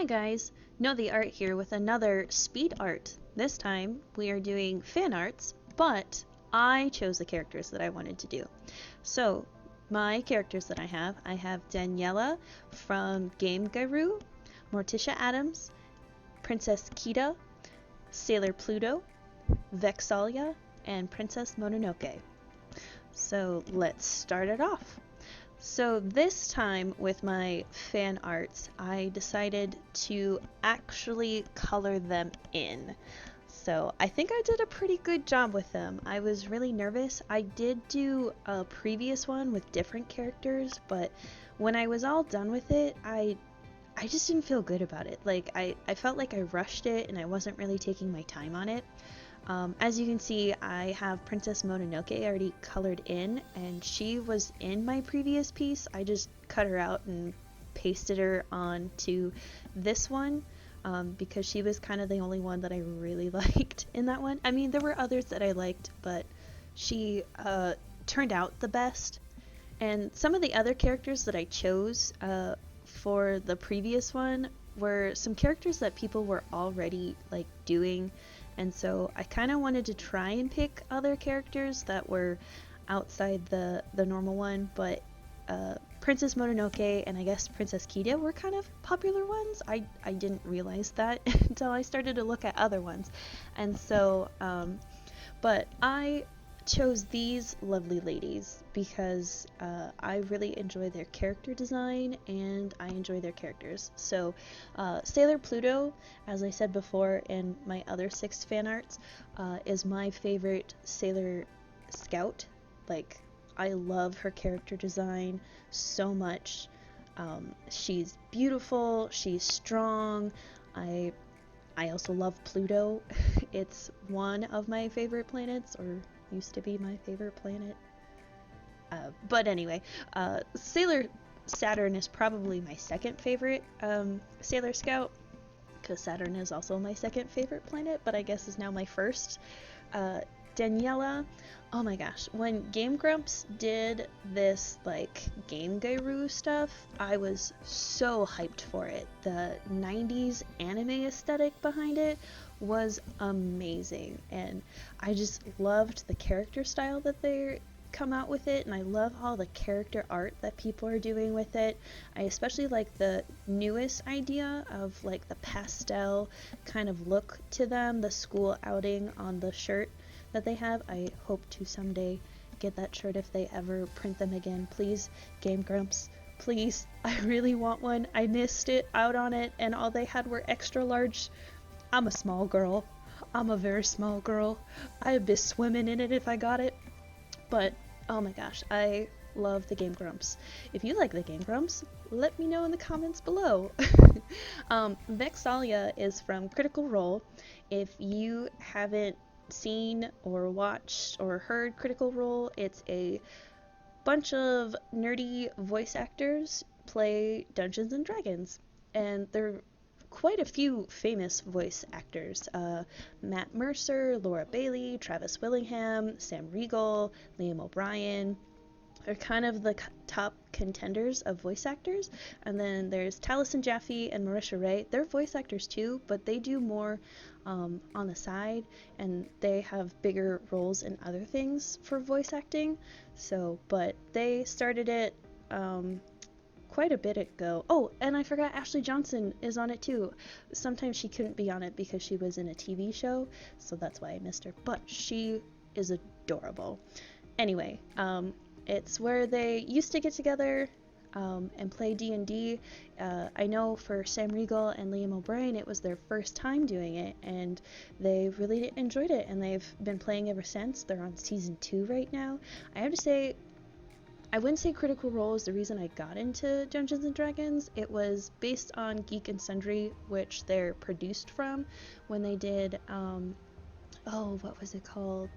Hi guys, Know the Art here with another speed art. This time we are doing fan arts, but I chose the characters that I wanted to do. So my characters that I have Daniela from Game Guru, Morticia Addams, Princess Kita, Sailor Pluto, Vexalia, and Princess Mononoke. So let's start it off. So this time with my fan arts, I decided to actually color them in. So I think I did a pretty good job with them. I was really nervous. I did do a previous one with different characters, but when I was all done with it, I just didn't feel good about it. I felt like I rushed it and I wasn't really taking my time on it. As you can see, I have Princess Mononoke already colored in, and she was in my previous piece. I just cut her out and pasted her onto this one because she was kind of the only one that I really liked in that one. I mean, there were others that I liked, but she turned out the best. And some of the other characters that I chose for the previous one were some characters that people were already doing. And so I kind of wanted to try and pick other characters that were outside the normal one, but Princess Mononoke and I guess Princess Kita were kind of popular ones. I didn't realize that until I started to look at other ones. And so, but I chose these lovely ladies because I really enjoy their character design and I enjoy their characters. So Sailor Pluto, as I said before in my other 6 fan arts, is my favorite Sailor Scout. I love her character design so much. She's beautiful, she's strong. I also love Pluto. It's one of my favorite planets, or used to be my favorite planet. But anyway, Sailor Saturn is probably my second favorite Sailor Scout, because Saturn is also my second favorite planet, but I guess is now my first. Daniela, oh my gosh, when Game Grumps did this Game Guru stuff, I was so hyped for it. The 90s anime aesthetic behind it was amazing, and I just loved the character style that they come out with it, and I love all the character art that people are doing with it. I especially like the newest idea of the pastel kind of look to them, the school outing on the shirt that they have. I hope to someday get that shirt if they ever print them again. Please, Game Grumps, please. I really want one. I missed it out on it, and all they had were extra large. I'm a small girl. I'm a very small girl. I'd be swimming in it if I got it. But, oh my gosh, I love the Game Grumps. If you like the Game Grumps, let me know in the comments below. Vexalia is from Critical Role. If you haven't seen or watched or heard Critical Role, it's a bunch of nerdy voice actors play Dungeons and Dragons, and they're quite a few famous voice actors. Matt Mercer, Laura Bailey, Travis Willingham, Sam Riegel, Liam O'Brien are kind of the top contenders of voice actors. And then there's Taliesin Jaffe and Marisha Ray. They're voice actors too, but they do more on the side, and they have bigger roles in other things for voice acting. So, but they started it quite a bit ago. Oh, and I forgot Ashley Johnson is on it too. Sometimes she couldn't be on it because she was in a TV show, so that's why I missed her. But she is adorable. Anyway, it's where they used to get together and play D&D. I know for Sam Riegel and Liam O'Brien, it was their first time doing it, and they really enjoyed it, and they've been playing ever since. They're on season 2 right now. I have to say, I wouldn't say Critical Role is the reason I got into Dungeons & Dragons. It was based on Geek and Sundry, which they're produced from, when they did, what was it called?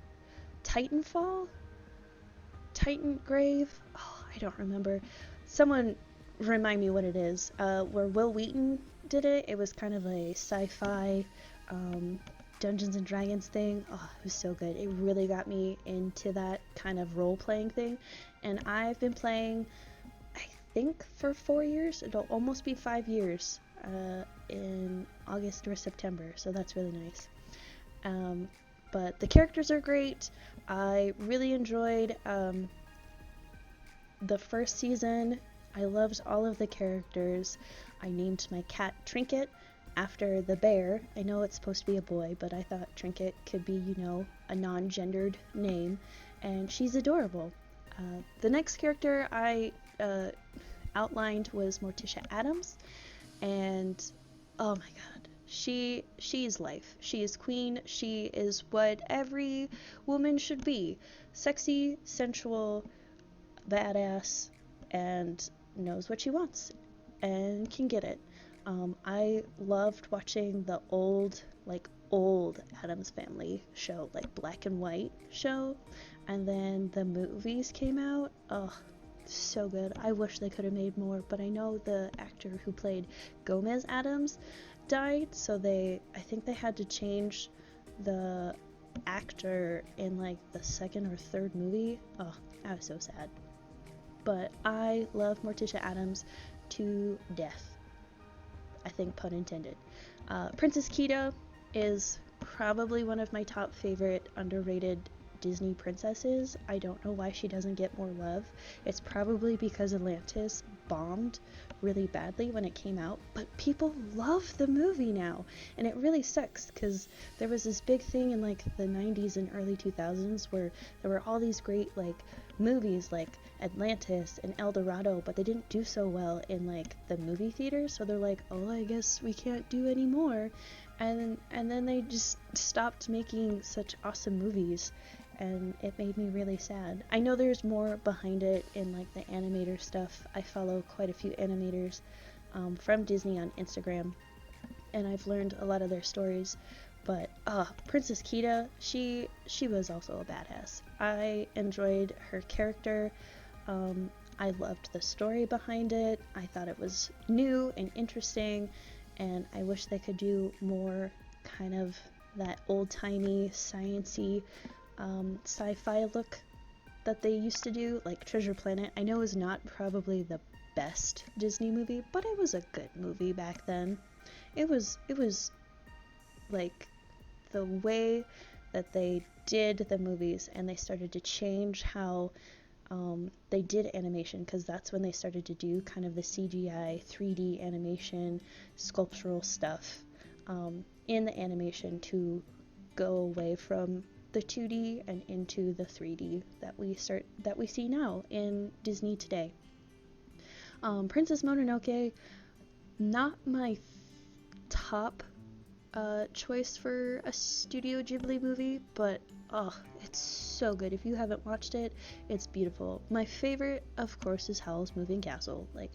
Titanfall? Titan Grave? Oh, I don't remember. Someone remind me what it is. Where Will Wheaton did it. It was kind of a sci-fi Dungeons and Dragons thing. Oh, it was so good. It really got me into that kind of role-playing thing. And I've been playing, I think, for 4 years. It'll almost be 5 years. in August or September, so that's really nice. But the characters are great. I really enjoyed the first season. I loved all of the characters. I named my cat Trinket after the bear. I know it's supposed to be a boy, but I thought Trinket could be, you know, a non-gendered name, and she's adorable. The next character I outlined was Morticia Addams, and oh my god, she's life. She is queen. She is what every woman should be: sexy, sensual, badass, and knows what she wants and can get it. I loved watching the old Addams Family show, like black and white show, and then the movies came out. Oh, so good. I wish they could have made more, but I know the actor who played Gomez Addams died, so I think they had to change the actor in like the second or third movie. Oh, I was so sad. But I love Morticia Addams to death. I think pun intended. Princess Kita is probably one of my top favorite underrated Disney princesses. I don't know why she doesn't get more love. It's probably because Atlantis bombed really badly when it came out, but people love the movie now, and it really sucks because there was this big thing in like the 90s and early 2000s where there were all these great like movies like Atlantis and El Dorado, but they didn't do so well in like the movie theater, so they're like, oh, I guess we can't do any more, and then they just stopped making such awesome movies, and it made me really sad. I know there's more behind it in like the animator stuff. I follow quite a few animators from Disney on Instagram, and I've learned a lot of their stories. But Princess Kita, she was also a badass. I enjoyed her character. I loved the story behind it. I thought it was new and interesting, and I wish they could do more kind of that old-timey, science-y sci-fi look that they used to do, like Treasure Planet. I know is not probably the best Disney movie, but it was a good movie back then. It was like the way that they did the movies, and they started to change how they did animation, because that's when they started to do kind of the CGI 3D animation sculptural stuff in the animation to go away from the 2D and into the 3D that we see now in Disney today. Princess Mononoke, not my top choice for a Studio Ghibli movie, but it's so good. If you haven't watched it, it's beautiful. My favorite, of course, is Howl's Moving Castle. Like,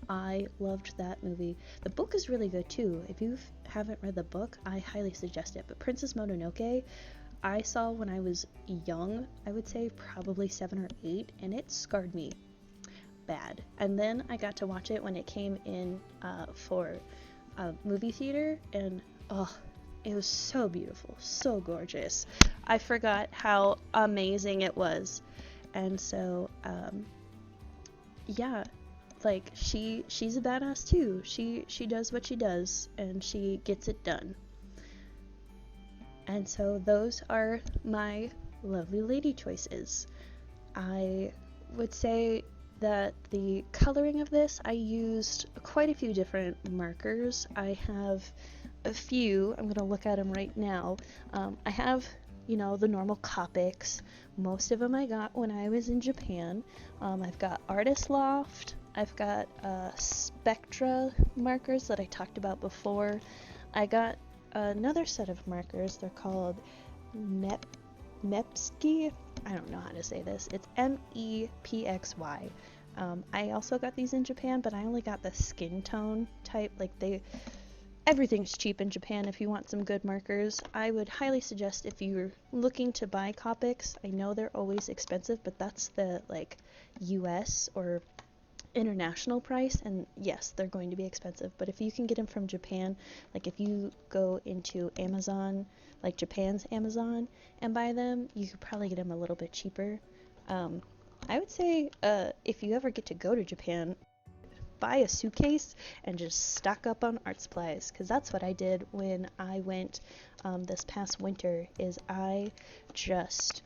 I loved that movie. The book is really good too. If you haven't read the book, I highly suggest it. But Princess Mononoke, I saw when I was young, I would say probably 7 or 8, and it scarred me bad. And then I got to watch it when it came in for a movie theater, and it was so beautiful, so gorgeous. I forgot how amazing it was. And so, yeah, like she's a badass too. She does what she does, and she gets it done. And so those are my lovely lady choices. I would say that the coloring of this, I used quite a few different markers. I have a few. I'm going to look at them right now. I have, the normal Copics. Most of them I got when I was in Japan. I've got Artist Loft. I've got Spectra markers that I talked about before. I got another set of markers. They're called Mepsky. I don't know how to say this. It's Mepxy. I also got these in Japan, but I only got the skin tone type. Everything's cheap in Japan if you want some good markers. I would highly suggest, if you're looking to buy Copics, I know they're always expensive, but that's the US or international price, and yes, they're going to be expensive, but if you can get them from Japan, if you go into Amazon, Japan's Amazon, and buy them, you could probably get them a little bit cheaper. I would say if you ever get to go to Japan, buy a suitcase and just stock up on art supplies, because that's what I did when I went this past winter. Is I just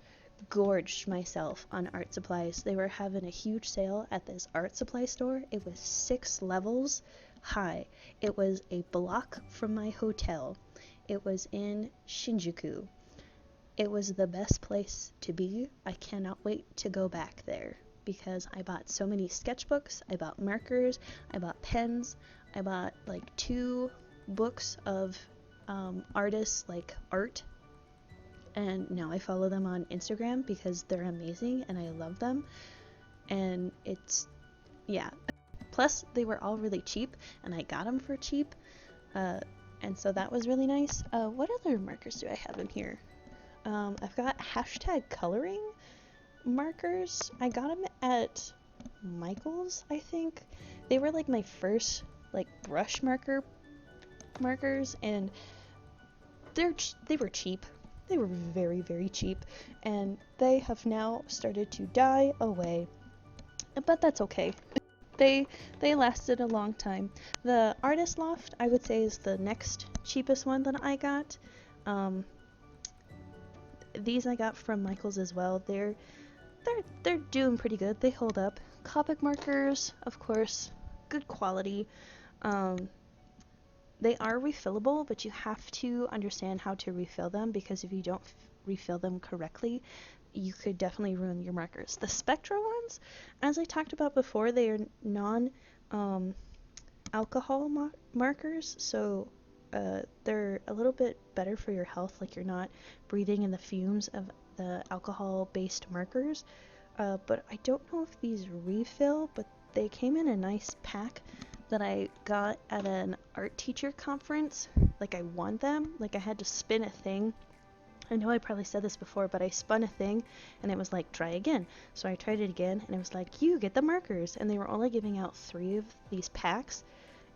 gorged myself on art supplies. They were having a huge sale at this art supply store. It was 6 levels high. It was a block from my hotel. It was in Shinjuku. It was the best place to be. I cannot wait to go back there because I bought so many sketchbooks, I bought markers, I bought pens, I bought like 2 books of artists, like art, and now I follow them on Instagram because they're amazing and I love them. And it's, yeah. Plus, they were all really cheap, and I got them for cheap, and so that was really nice. What other markers do I have in here? I've got hashtag coloring markers. I got them at Michael's, I think. They were like my first like brush markers, and they were cheap. They were very, very cheap, and they have now started to die away, but that's okay. They lasted a long time. The Artist Loft, I would say, is the next cheapest one that I got. These I got from Michael's as well. They're doing pretty good. They hold up. Copic markers, of course, good quality. They are refillable, but you have to understand how to refill them, because if you don't refill them correctly, you could definitely ruin your markers. The Spectra ones, as I talked about before, they are non-alcohol markers, so they're a little bit better for your health, like you're not breathing in the fumes of the alcohol-based markers. But I don't know if these refill, but they came in a nice pack that I got at an art teacher conference. Like, I won them. Like, I had to spin a thing. I know I probably said this before, but I spun a thing and it was like, try again. So I tried it again and it was like, you get the markers. And they were only giving out 3 of these packs,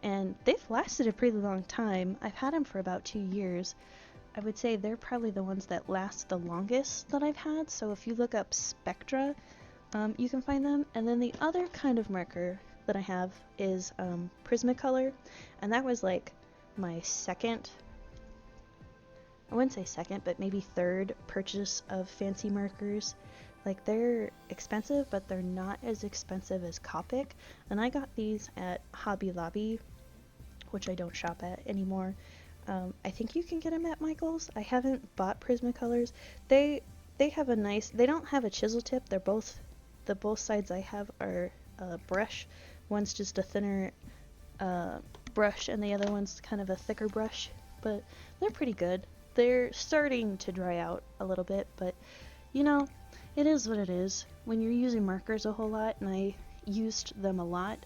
and they've lasted a pretty long time. I've had them for about 2 years. I would say they're probably the ones that last the longest that I've had. So if you look up Spectra, you can find them. And then the other kind of marker that I have is Prismacolor, and that was like my second, I wouldn't say second, but maybe third purchase of fancy markers. Like, they're expensive, but they're not as expensive as Copic, and I got these at Hobby Lobby, which I don't shop at anymore. I think you can get them at Michael's. I haven't bought Prismacolors. They have a nice, they don't have a chisel tip. They're both, the both sides I have are brush. One's just a thinner brush, and the other one's kind of a thicker brush, but they're pretty good. They're starting to dry out a little bit, but you know, it is what it is. When you're using markers a whole lot, and I used them a lot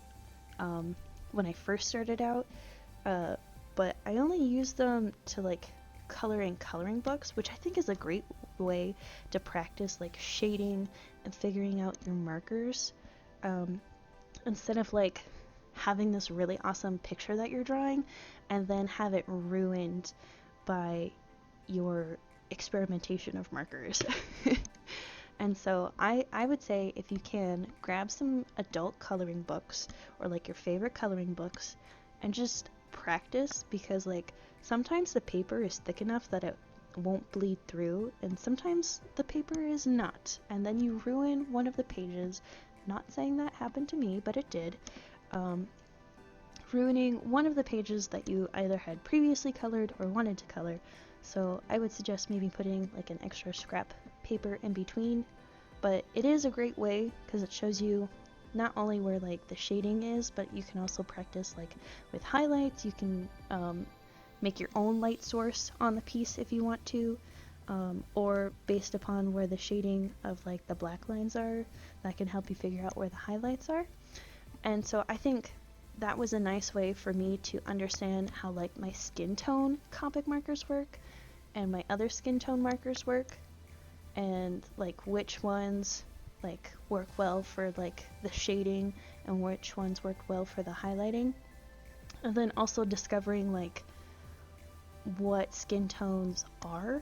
when I first started out, but I only used them to like color in coloring books, which I think is a great way to practice like shading and figuring out your markers. Instead of like having this really awesome picture that you're drawing and then have it ruined by your experimentation of markers. And so I would say, if you can, grab some adult coloring books or like your favorite coloring books and just practice, because like sometimes the paper is thick enough that it won't bleed through, and sometimes the paper is not, and then you ruin one of the pages. Not saying that happened to me, but it did. Ruining one of the pages that you either had previously colored or wanted to color. So I would suggest maybe putting like an extra scrap paper in between, but it is a great way because it shows you not only where like the shading is, but you can also practice like with highlights. You can make your own light source on the piece if you want to, or based upon where the shading of like the black lines are, that can help you figure out where the highlights are. And so I think that was a nice way for me to understand how like my skin tone Copic markers work and my other skin tone markers work, and like which ones like work well for like the shading and which ones work well for the highlighting. And then also discovering like what skin tones are,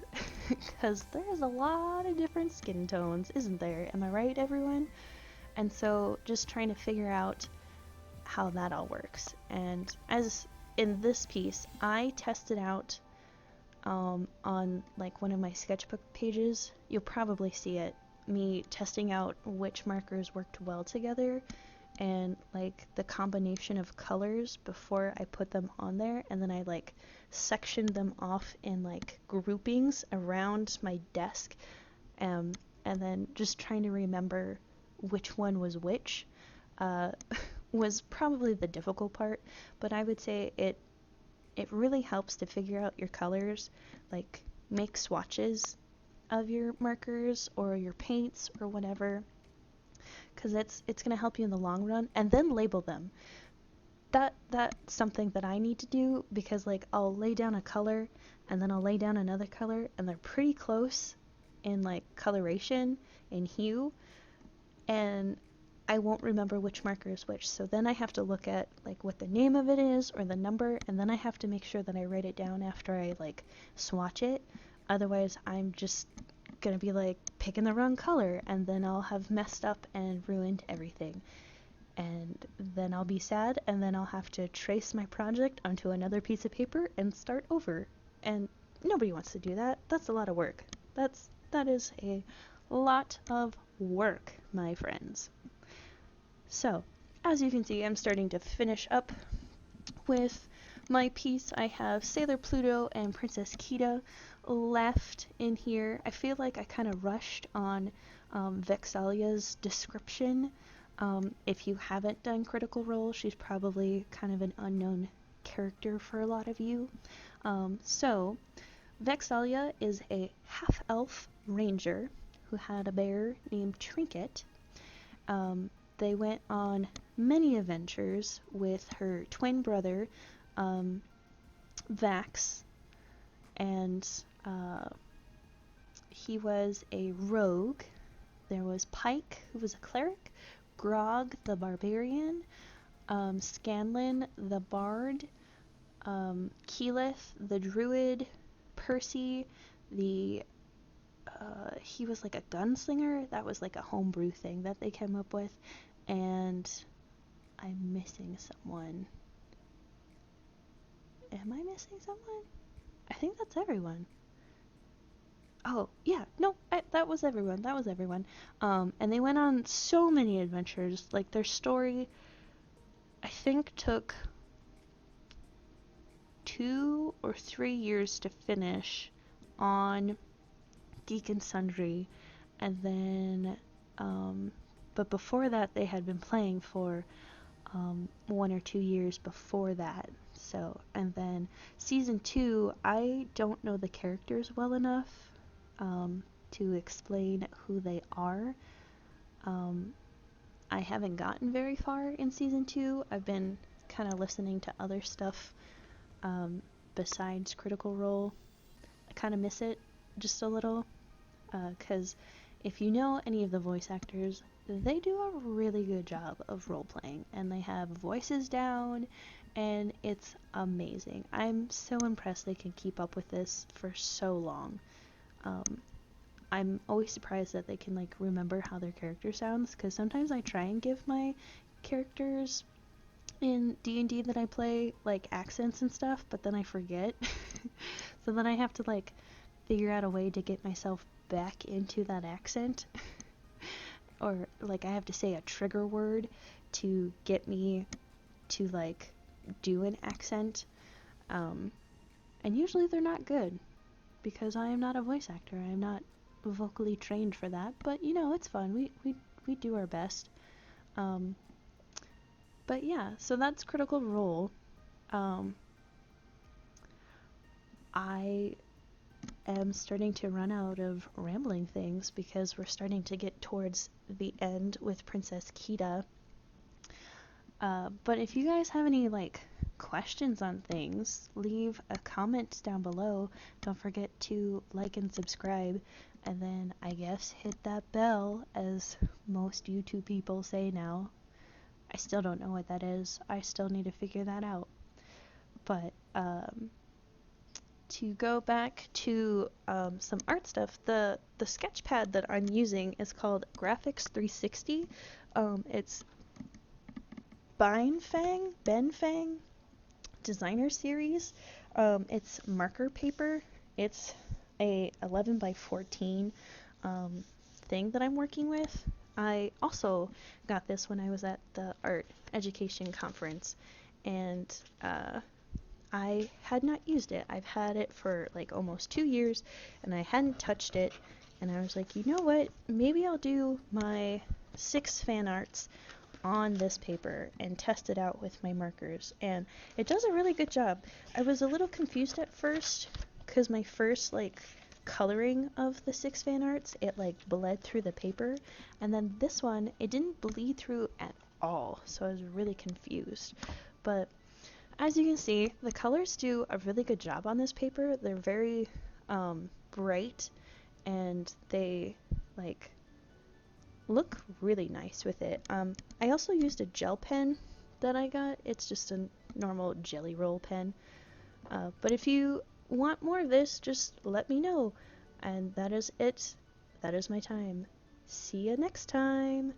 because there's a lot of different skin tones, isn't there? Am I right, everyone? And so just trying to figure out how that all works. And as in this piece, I tested out on like one of my sketchbook pages. You'll probably see it, me testing out which markers worked well together and like the combination of colors before I put them on there, and then I like sectioned them off in like groupings around my desk, and then just trying to remember which one was which was probably the difficult part, but I would say it really helps to figure out your colors, like make swatches of your markers or your paints or whatever, because it's going to help you in the long run, and then label them. That's something that I need to do, because like I'll lay down a color and then I'll lay down another color and they're pretty close in like coloration and hue, and I won't remember which marker is which. So then I have to look at like what the name of it is or the number, and then I have to make sure that I write it down after I like swatch it. Otherwise I'm just gonna be like picking the wrong color, and then I'll have messed up and ruined everything. And then I'll be sad, and then I'll have to trace my project onto another piece of paper and start over. And nobody wants to do that. That's a lot of work. That is a lot of work, my friends. So, as you can see, I'm starting to finish up with my piece. I have Sailor Pluto and Princess Kita left in here. I feel like I kind of rushed on Vexalia's description. If you haven't done Critical Role, she's probably kind of an unknown character for a lot of you. So, Vexalia is a half-elf ranger who had a bear named Trinket. They went on many adventures with her twin brother, Vax, and he was a rogue. There was Pike, who was a cleric, Grog the barbarian, Scanlan the bard, Keyleth the druid, Percy the he was like a gunslinger. That was like a homebrew thing that they came up with. And I'm missing someone. Am I missing someone? I think that's everyone. Oh, yeah, no, that was everyone. That was everyone. And they went on so many adventures. Like, their story, I think, took 2 or 3 years to finish on Geek and Sundry, and then but before that they had been playing for 1 or 2 years before that. So, and then season 2, I don't know the characters well enough to explain who they are. I haven't gotten very far in season 2. I've been kind of listening to other stuff besides Critical Role. I kind of miss it just a little, because if you know any of the voice actors, they do a really good job of role-playing, and they have voices down, and it's amazing. I'm so impressed they can keep up with this for so long. I'm always surprised that they can like remember how their character sounds, because sometimes I try and give my characters in D&D that I play like accents and stuff, but then I forget. So then I have to like figure out a way to get myself back into that accent. Or like I have to say a trigger word to get me to like do an accent. And usually they're not good, because I am not a voice actor. I am not vocally trained for that, but you know, it's fun. We do our best. But yeah, so that's Critical Role. I am starting to run out of rambling things, because we're starting to get towards the end with Princess Kita. But if you guys have any like questions on things, leave a comment down below. Don't forget to like and subscribe, and then I guess hit that bell, as most YouTube people say now. I still don't know what that is. I still need to figure that out. But to go back to some art stuff, the sketch pad that I'm using is called Graphics 360. It's Ben Fang designer series. It's marker paper. It's a 11 by 14 thing that I'm working with. I also got this when I was at the art education conference, and I had not used it. I've had it for like almost 2 years, and I hadn't touched it, and I was like, you know what, maybe I'll do my 6 fan arts on this paper and test it out with my markers, and it does a really good job. I was a little confused at first because my first like coloring of the 6 fan arts, it like bled through the paper, and then this one, it didn't bleed through at all, so I was really confused. But as you can see, the colors do a really good job on this paper. They're very bright, and they like look really nice with it. I also used a gel pen that I got. It's just a normal jelly roll pen. But if you want more of this, just let me know. And that is it. That is my time. See you next time.